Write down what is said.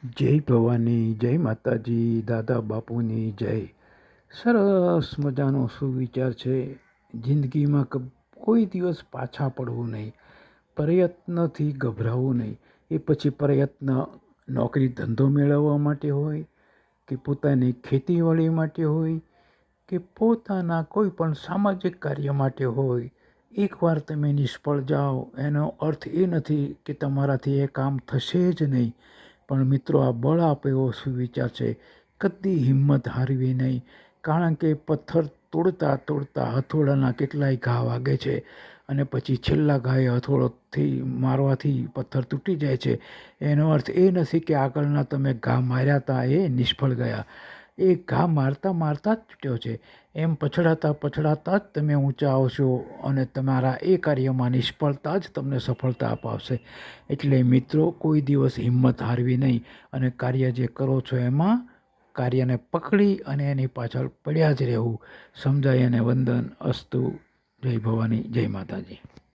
જય ભવાની, જય માતાજી, દાદા બાપુની જય. સરસ મજાનો સુવિચાર છે. જિંદગીમાં કોઈ દિવસ પાછા પડવું નહીં, પ્રયત્નથી ગભરાવું નહીં. એ પછી પ્રયત્ન નોકરી ધંધો મેળવવા માટે હોય કે પોતાની ખેતીવાડી માટે હોય કે પોતાના કોઈ પણ સામાજિક કાર્ય માટે હોય. એકવાર તમે નિષ્ફળ જાઓ એનો અર્થ એ નથી કે તમારાથી એ કામ થશે જ નહીં. પણ મિત્રો, આ બળ આપે એવો સુવિચાર છે. કદી હિંમત હારવી નહીં, કારણ કે પથ્થર તોડતા તોડતા હથોડાના કેટલાય ઘા વાગે છે અને પછી છેલ્લા ઘાએ હથોડોથી મારવાથી પથ્થર તૂટી જાય છે. એનો અર્થ એ નથી કે આગળના તમે ઘા માર્યા હતા એ નિષ્ફળ ગયા. એ ઘા મારતા મારતા જ તૂટ્યો છે. એમ પછડાતા પછડાતા જ તમે ઊંચા આવશો અને તમારા એ કાર્યમાં નિષ્ફળતા જ તમને સફળતા અપાવશે. એટલે મિત્રો, કોઈ દિવસ હિંમત હારવી નહીં અને કાર્ય જે કરો છો એમાં કાર્યને પકડી અને એની પાછળ પડ્યા જ રહેવું. સમજાય અને વંદન અસ્તુ. જય ભવાની, જય માતાજી.